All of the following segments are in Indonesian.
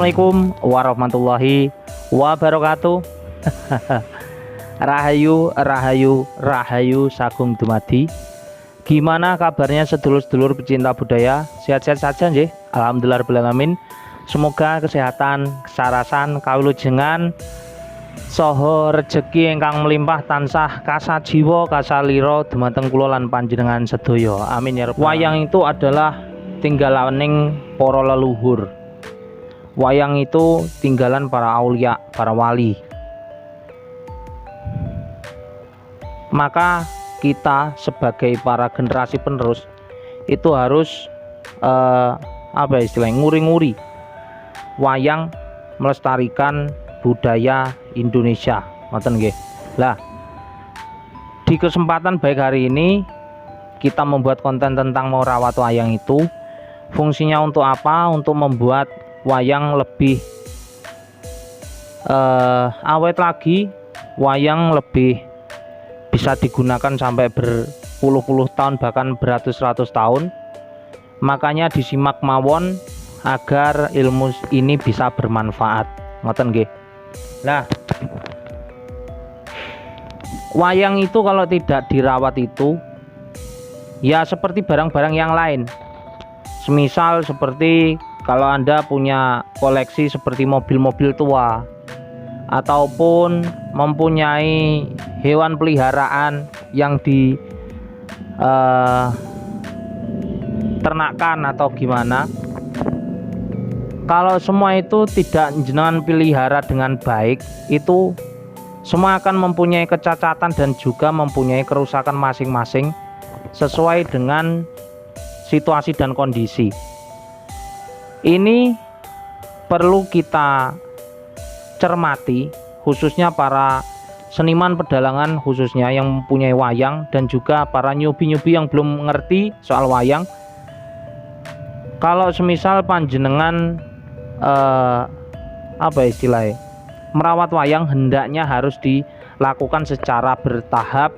Assalamualaikum warahmatullahi wabarakatuh. Rahayu, rahayu, rahayu sagung dumadi. Gimana kabarnya sedulur-sedulur pecinta budaya? Sehat-sehat saja nggih? Alhamdulillah rabbil alamin. Semoga kesehatan, kesarasan, kawulujengan saha rejeki ingkang melimpah tansah kasajiwa kasalira dumateng kula lan panjenengan sedaya. Amin ya rabbal alamin. Wayang itu adalah tinggalaning para leluhur. Wayang itu tinggalan para aulia, para wali. Maka kita sebagai para generasi penerus itu harus nguri-nguri wayang, melestarikan budaya Indonesia. Ngoten nggih. Lah, di kesempatan baik hari ini kita membuat konten tentang merawat wayang itu. Fungsinya untuk apa? Untuk membuat wayang lebih awet lagi, wayang lebih bisa digunakan sampai berpuluh-puluh tahun, bahkan beratus-ratus tahun. Makanya disimak mawon agar ilmu ini bisa bermanfaat. Ngoten nggih. Nah, wayang itu kalau tidak dirawat itu ya seperti barang-barang yang lain. Semisal seperti kalau Anda punya koleksi seperti mobil-mobil tua ataupun mempunyai hewan peliharaan yang ternakkan atau gimana, kalau semua itu tidak jenengan pelihara dengan baik, itu semua akan mempunyai kecacatan dan juga mempunyai kerusakan masing-masing sesuai dengan situasi dan kondisi. Ini perlu kita cermati, khususnya para seniman pedalangan khususnya yang mempunyai wayang dan juga para newbie-newbie yang belum mengerti soal wayang. Kalau semisal panjenengan merawat wayang, hendaknya harus dilakukan secara bertahap,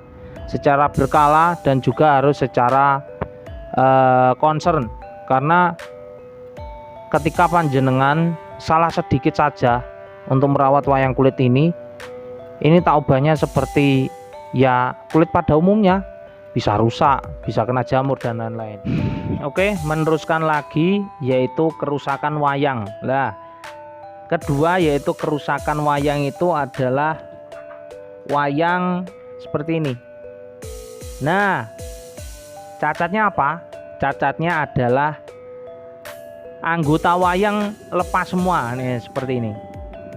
secara berkala, dan juga harus secara concern. Karena ketika panjenengan salah sedikit saja untuk merawat wayang kulit ini tak ubahnya seperti ya kulit pada umumnya, bisa rusak, bisa kena jamur dan lain-lain. Oke, meneruskan lagi yaitu kerusakan wayang. Lah, kedua yaitu kerusakan wayang itu adalah wayang seperti ini. Nah, cacatnya apa? Cacatnya adalah anggota wayang lepas semua nih, seperti ini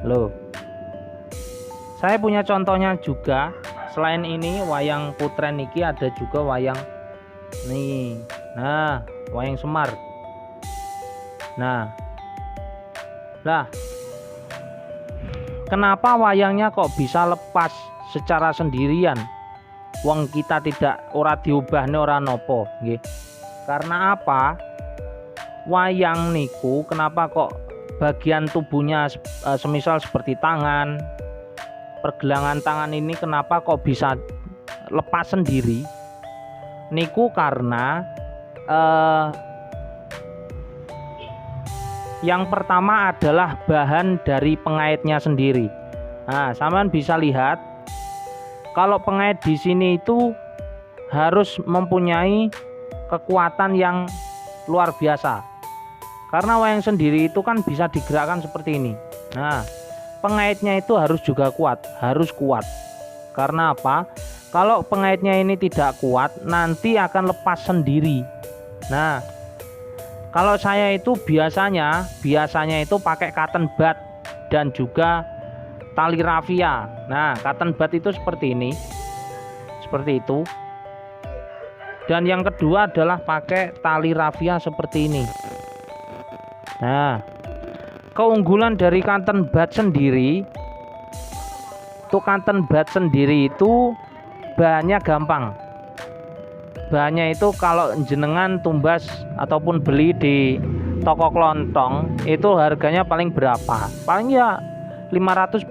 loh. Saya punya contohnya juga. Selain ini wayang putren niki ada juga wayang nih. Nah, wayang Semar. Nah, lah, kenapa wayangnya kok bisa lepas secara sendirian? Wong kita tidak ora diubahne ora nopo nggih. Karena apa? Wayang niku kenapa kok bagian tubuhnya semisal seperti tangan, pergelangan tangan ini kenapa kok bisa lepas sendiri? Niku karena yang pertama adalah bahan dari pengaitnya sendiri. Nah, sampean bisa lihat kalau pengait di sini itu harus mempunyai kekuatan yang luar biasa. Karena wayang sendiri itu kan bisa digerakkan seperti ini. Nah, pengaitnya itu harus juga kuat, harus kuat. Karena apa? Kalau pengaitnya ini tidak kuat, nanti akan lepas sendiri. Nah, kalau saya itu biasanya itu pakai cotton bud dan juga tali rafia. Nah, cotton bud itu seperti ini, seperti itu. Dan yang kedua adalah pakai tali rafia seperti ini. Nah, keunggulan dari cotton bud sendiri, itu bahannya gampang. Bahannya itu kalau jenengan tumbas ataupun beli di toko kelontong itu harganya paling berapa? Paling ya 500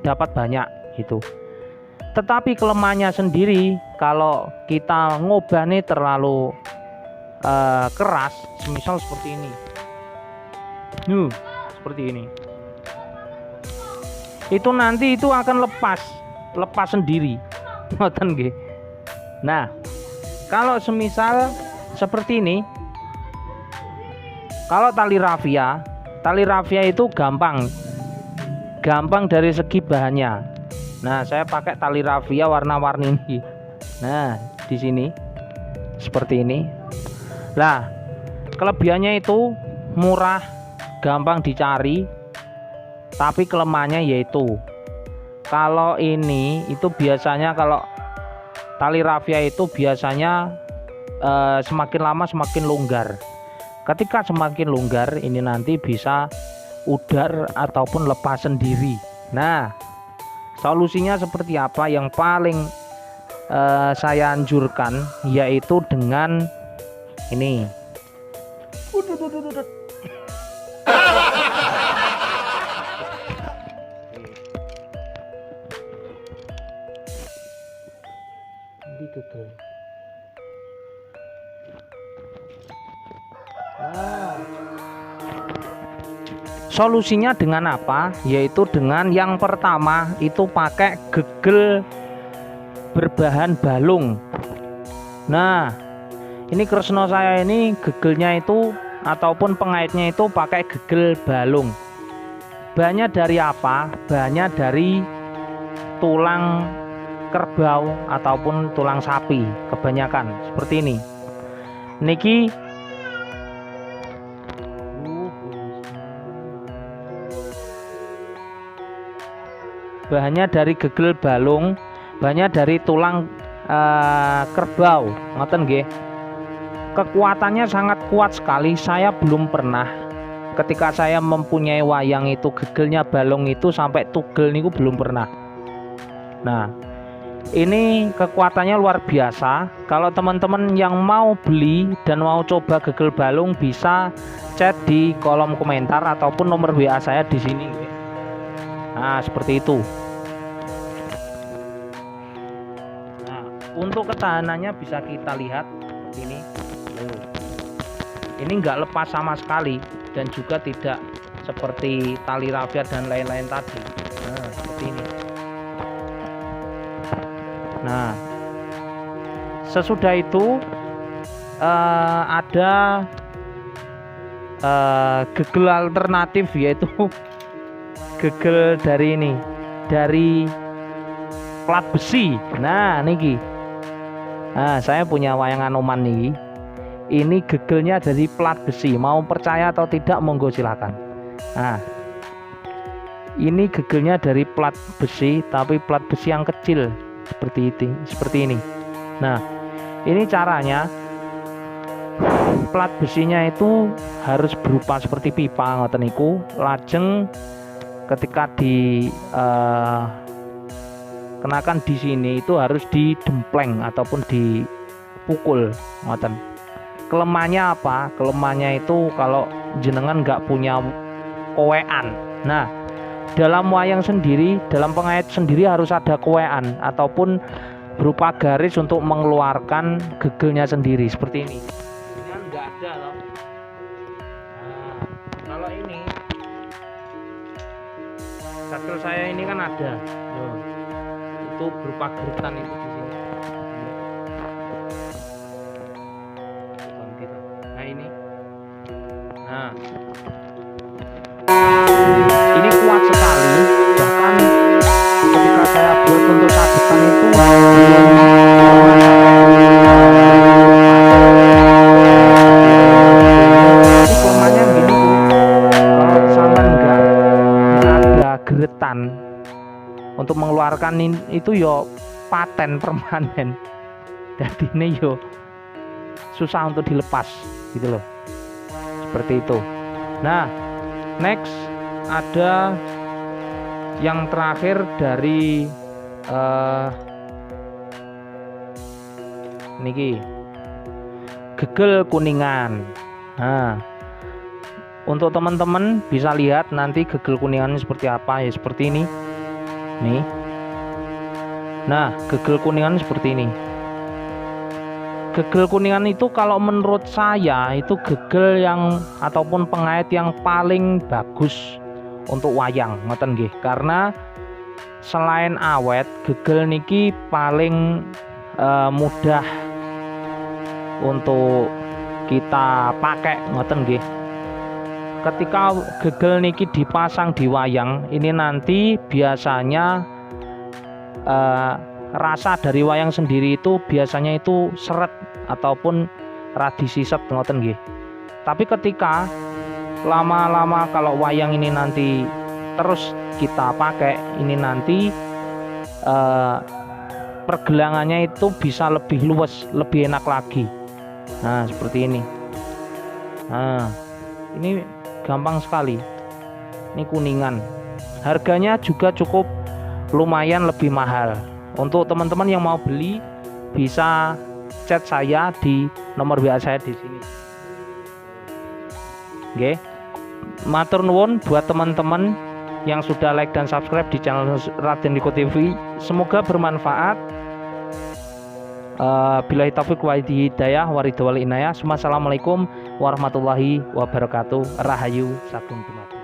dapat banyak gitu. Tetapi kelemahannya sendiri kalau kita ngobahnya terlalu keras, semisal seperti ini. Seperti ini. Itu nanti itu akan lepas sendiri. Ngoten nggih. Nah, kalau semisal seperti ini, kalau tali rafia itu gampang dari segi bahannya. Nah, saya pakai tali rafia warna-warni ini. Nah, di sini seperti ini. Nah, kelebihannya itu murah, gampang dicari, tapi kelemahannya yaitu kalau ini itu biasanya kalau tali rafia itu biasanya semakin lama semakin longgar. Ketika semakin longgar ini nanti bisa udar ataupun lepas sendiri. Nah, solusinya seperti apa? Yang paling saya anjurkan yaitu dengan ini. Solusinya dengan apa? Yaitu dengan yang pertama itu pakai gegel berbahan balung. Nah, ini Kresna saya ini gegelnya itu ataupun pengaitnya itu pakai gegel balung. Bahannya dari apa? Bahannya dari tulang kerbau ataupun tulang sapi kebanyakan seperti ini. Niki bahannya dari gegel balung, bahannya dari tulang kerbau, ngoten nggih. Kekuatannya sangat kuat sekali. Saya belum pernah ketika saya mempunyai wayang itu gegelnya balung itu sampai tugel niku belum pernah. Nah, ini kekuatannya luar biasa. Kalau teman-teman yang mau beli dan mau coba gegel balung bisa chat di kolom komentar ataupun nomor WA saya di sini. Nah, seperti itu. Nah, untuk ketahanannya bisa kita lihat seperti ini. Ini enggak lepas sama sekali dan juga tidak seperti tali rafia dan lain-lain tadi. Nah, seperti ini. Nah, sesudah itu ada gegel alternatif yaitu gegel dari ini, dari plat besi. Nah, niki. Nah, saya punya wayang Anoman nih. Ini gegelnya dari plat besi. Mau percaya atau tidak monggo silakan. Nah, ini gegelnya dari plat besi, tapi plat besi yang kecil seperti ini. Nah, ini caranya plat besinya itu harus berupa seperti pipa ngoten niku. Lajeng ketika kenakan di sini itu harus didempleng ataupun dipukul ngoten. Kelemahannya apa? Kelemahannya itu kalau jenengan nggak punya kowean. Nah, dalam wayang sendiri, dalam pengait sendiri harus ada kowean ataupun berupa garis untuk mengeluarkan gegelnya sendiri seperti ini. Ini kan nggak ada loh. Nah, kalau ini gagel saya ini kan ada. Loh, itu berupa geritan itu di sini. Nah, ini. Nah, ini kuat sekali, bahkan ketika saya buat untuk sabetan itu kelemahannya gini tuh, kalau sama enggak ada geretan untuk mengeluarkan itu yo paten permanen, jadi ini yo susah untuk dilepas gitu loh, seperti itu. Nah, next ada yang terakhir dari niki gegel kuningan. Nah, untuk teman-teman bisa lihat nanti gegel kuningan seperti apa ya, seperti ini nih. Nah, gegel kuningan seperti ini. gegel kuningan itu kalau menurut saya itu gegel yang ataupun pengait yang paling bagus untuk wayang ngoten nggih. Karena selain awet, gegel niki paling mudah untuk kita pakai ngoten nggih. Ketika gegel niki dipasang di wayang ini nanti biasanya rasa dari wayang sendiri itu biasanya itu seret ataupun radi siset ngoten nggih. Tapi ketika lama-lama kalau wayang ini nanti terus kita pakai ini nanti pergelangannya itu bisa lebih luas, lebih enak lagi. Nah, seperti ini. Nah, ini gampang sekali. Ini kuningan. Harganya juga cukup lumayan lebih mahal. Untuk teman-teman yang mau beli bisa chat saya di nomor WA saya di sini. Oke. Matur nuwun buat teman-teman yang sudah like dan subscribe di channel Raden Diko TV. Semoga bermanfaat. Billahi taufiq wal hidayah waridho wal inayah. Assalamualaikum warahmatullahi wabarakatuh. Rahayu sagung dumadi.